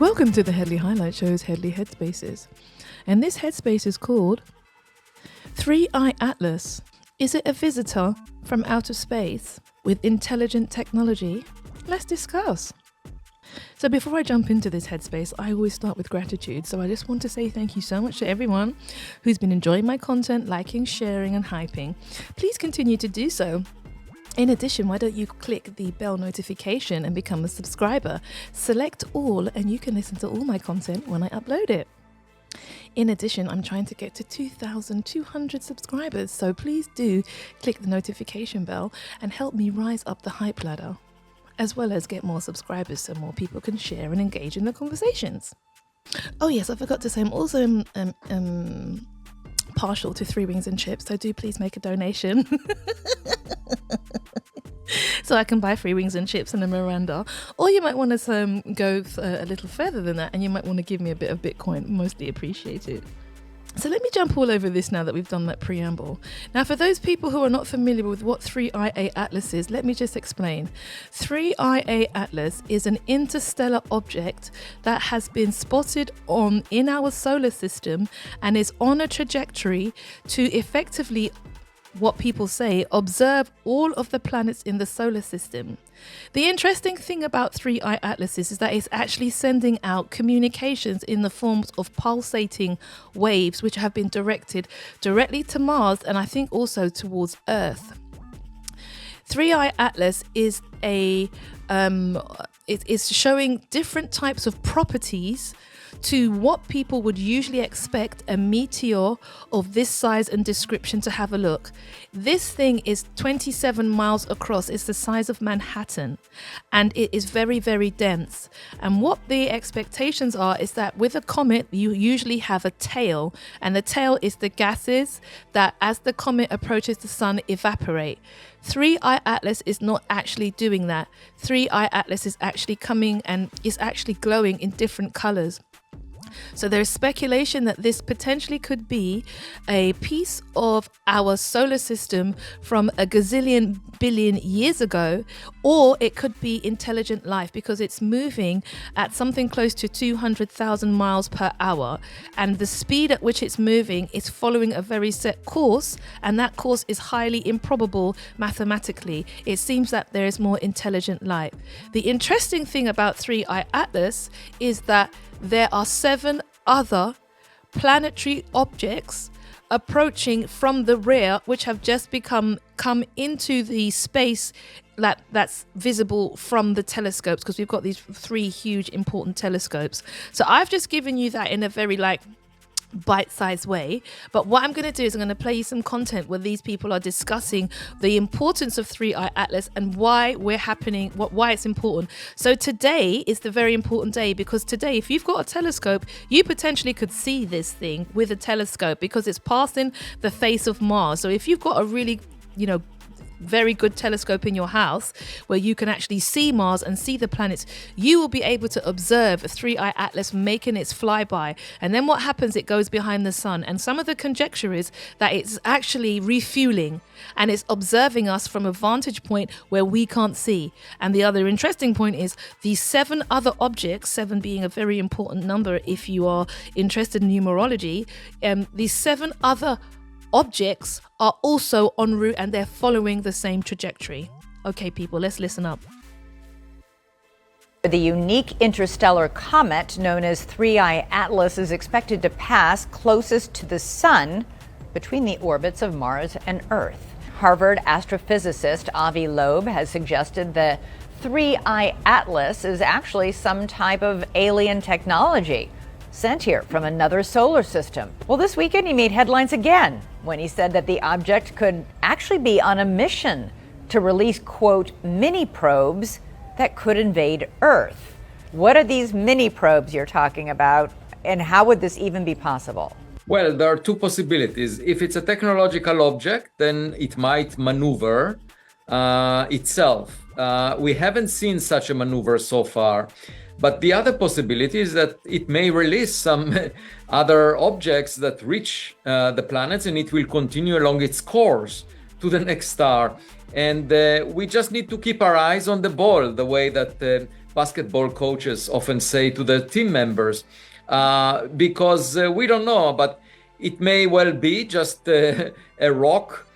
Welcome to the Headley Highlight Show's Headley Headspaces. And this headspace is called 3i Atlas. Is it a visitor from outer space with intelligent technology? Let's discuss. So before I jump into this headspace, I always start with gratitude. So I just want to say thank you so much to everyone who's been enjoying my content, liking, sharing and hyping. Please continue to do so. In addition, why don't you click the bell notification and become a subscriber? Select all and you can listen to all my content when I upload it. In addition, I'm trying to get to 2,200 subscribers, so please do click the notification bell and help me rise up the hype ladder, as well as get more subscribers so more people can share and engage in the conversations. Oh yes, I forgot to say I'm also partial to 3 Wings and Chips, so do please make a donation. So I can buy 3 Wings and Chips and a Miranda. Or you might want to go a little further than that, and you might want to give me a bit of Bitcoin. Mostly appreciate it. So let me jump all over this now that we've done that preamble. Now, for those people who are not familiar with what 3IA Atlas is, let me just explain. 3IA Atlas is an interstellar object that has been spotted in our solar system and is on a trajectory to effectively, what people say, observe all of the planets in the solar system. The interesting thing about 3i Atlas is that it's actually sending out communications in the forms of pulsating waves, which have been directed directly to Mars and I think also towards Earth. 3i Atlas is it's showing different types of properties to what people would usually expect a meteor of this size and description to have a look. This thing is 27 miles across. It's the size of Manhattan and it is very, very dense. And what the expectations are is that with a comet, you usually have a tail, and the tail is the gases that as the comet approaches the sun evaporate. 3i Atlas is not actually doing that. 3i Atlas is actually coming and is actually glowing in different colors. So there's speculation that this potentially could be a piece of our solar system from a gazillion billion years ago, or it could be intelligent life because it's moving at something close to 200,000 miles per hour. And the speed at which it's moving is following a very set course, and that course is highly improbable mathematically. It seems that there is more intelligent life. The interesting thing about 3i Atlas is that there are 7 other planetary objects approaching from the rear, which have just come into the space that's visible from the telescopes, because we've got these 3 huge important telescopes. So I've just given you that in a very bite-sized way, but what I'm going to do is I'm going to play you some content where these people are discussing the importance of 3i Atlas and why it's important. So today is the very important day, because today, if you've got a telescope, you potentially could see this thing with a telescope because it's passing the face of Mars. So if you've got a really very good telescope in your house where you can actually see Mars and see the planets, you will be able to observe 3i Atlas making its flyby. And then what happens, it goes behind the sun, and some of the conjecture is that it's actually refueling and it's observing us from a vantage point where we can't see. And the other interesting point is these 7 other objects, 7 being a very important number if you are interested in numerology, these 7 other objects are also en route and they're following the same trajectory. Okay, people, let's listen up. The unique interstellar comet known as 3i Atlas is expected to pass closest to the sun between the orbits of Mars and Earth. Harvard astrophysicist Avi Loeb has suggested the 3i Atlas is actually some type of alien technology sent here from another solar system. Well, this weekend he made headlines again when he said that the object could actually be on a mission to release, quote, mini probes that could invade Earth. What are these mini probes you're talking about, and how would this even be possible? Well, there are 2 possibilities. If it's a technological object, then it might maneuver itself. We haven't seen such a maneuver so far. But the other possibility is that it may release some other objects that reach the planets, and it will continue along its course to the next star. And we just need to keep our eyes on the ball, the way that basketball coaches often say to their team members, because we don't know, but it may well be just a rock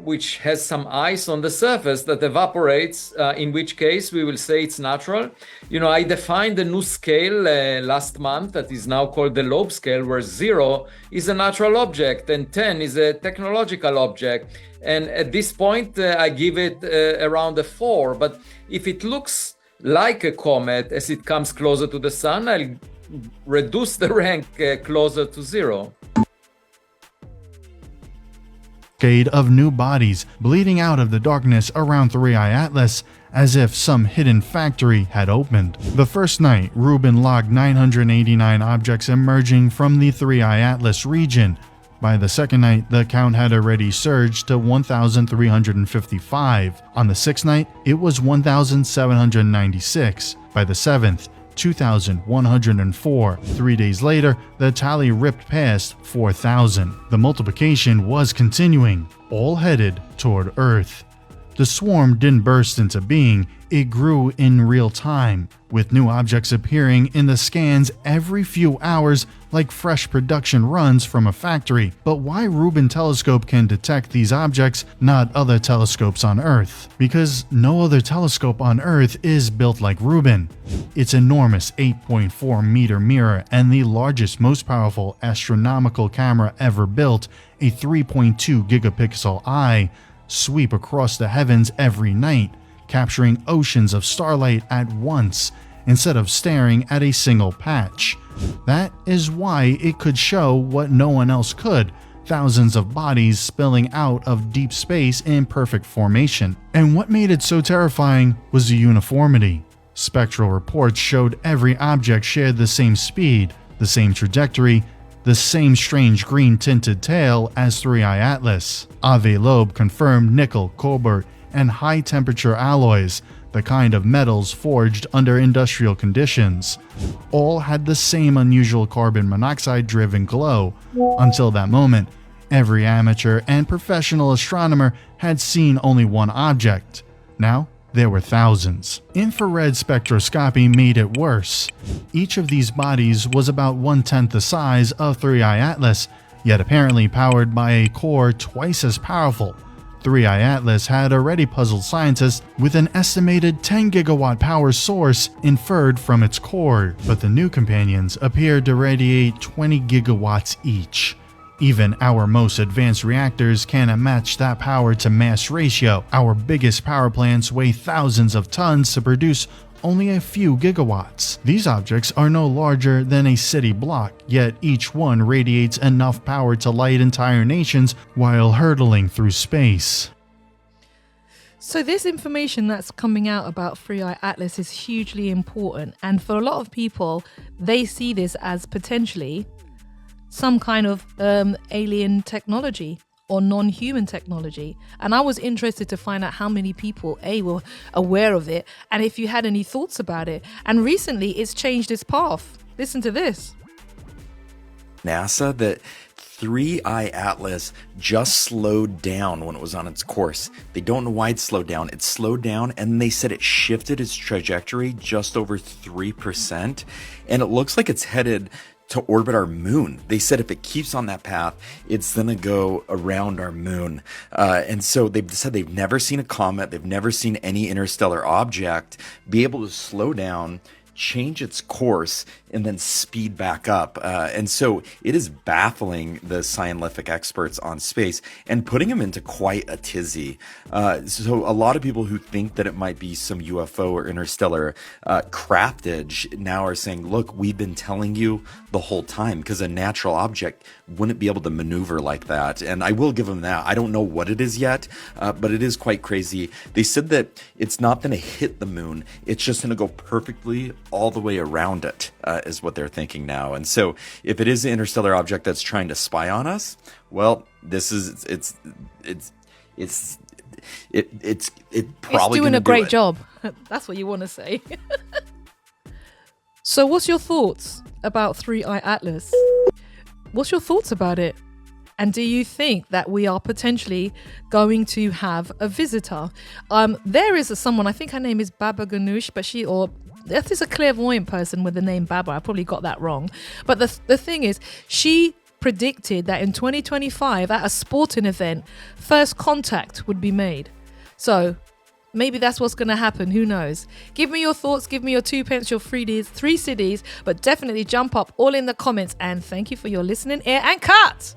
which has some ice on the surface that evaporates, in which case we will say it's natural. I defined a new scale last month that is now called the Loeb scale, where 0 is a natural object and 10 is a technological object. And at this point, I give it around a 4. But if it looks like a comet as it comes closer to the sun, I'll reduce the rank closer to 0. Of new bodies bleeding out of the darkness around 3I Atlas, as if some hidden factory had opened. The first night, Rubin logged 989 objects emerging from the 3I Atlas region. By the second night, the count had already surged to 1,355. On the sixth night, it was 1,796. By the seventh, 2,104. 3 days later, the tally ripped past 4,000. The multiplication was continuing, all headed toward Earth. The swarm didn't burst into being, it grew in real time, with new objects appearing in the scans every few hours like fresh production runs from a factory. But why Rubin telescope can detect these objects, not other telescopes on Earth? Because no other telescope on Earth is built like Rubin. Its enormous 8.4 meter mirror and the largest, most powerful astronomical camera ever built, a 3.2 gigapixel eye, sweep across the heavens every night, capturing oceans of starlight at once instead of staring at a single patch. That is why it could show what no one else could, thousands of bodies spilling out of deep space in perfect formation. And what made it so terrifying was the uniformity. Spectral reports showed every object shared the same speed, the same trajectory, the same strange green-tinted tail as 3I Atlas. Avi Loeb confirmed nickel, cobalt, and high-temperature alloys, the kind of metals forged under industrial conditions, all had the same unusual carbon monoxide-driven glow. Until that moment, every amateur and professional astronomer had seen only one object. Now, there were thousands. Infrared spectroscopy made it worse. Each of these bodies was about 1/10 the size of 3I Atlas, yet apparently powered by a core twice as powerful. 3I Atlas had already puzzled scientists with an estimated 10 gigawatt power source inferred from its core, but the new companions appeared to radiate 20 gigawatts each. Even our most advanced reactors cannot match that power to mass ratio. Our biggest power plants weigh thousands of tons to produce only a few gigawatts. These objects are no larger than a city block, yet each one radiates enough power to light entire nations while hurtling through space. So this information that's coming out about 3I Atlas is hugely important, and for a lot of people, they see this as potentially some kind of alien technology or non-human technology. And I was interested to find out how many people were aware of it, and if you had any thoughts about it. And recently it's changed its path. Listen to this. NASA, that 3I Atlas just slowed down when it was on its course. They don't know why it slowed down. It slowed down, and they said it shifted its trajectory just over 3%, and it looks like it's headed to orbit our moon. They said if it keeps on that path, it's gonna go around our moon. And so they've said they've never seen a comet, they've never seen any interstellar object be able to slow down, change its course, and then speed back up. And so it is baffling the scientific experts on space and putting them into quite a tizzy. So a lot of people who think that it might be some UFO or interstellar craftage now are saying, look, we've been telling you the whole time, because a natural object wouldn't be able to maneuver like that. And I will give them that. I don't know what it is yet, but it is quite crazy. They said that it's not going to hit the moon. It's just going to go perfectly all the way around it, is what they're thinking now. And so if it is an interstellar object that's trying to spy on us, well, this is it's probably doing a great job. That's what you want to say. So what's your thoughts about 3I Atlas? What's your thoughts about it? And do you think that we are potentially going to have a visitor? There is someone, I think her name is Baba Ganoush, but that is a clairvoyant person with the name Baba. I probably got that wrong. But the thing is, she predicted that in 2025 at a sporting event, first contact would be made. So maybe that's what's going to happen. Who knows? Give me your thoughts. Give me your 2 pence, your 3 CDs, but definitely jump up all in the comments. And thank you for your listening ear and cut.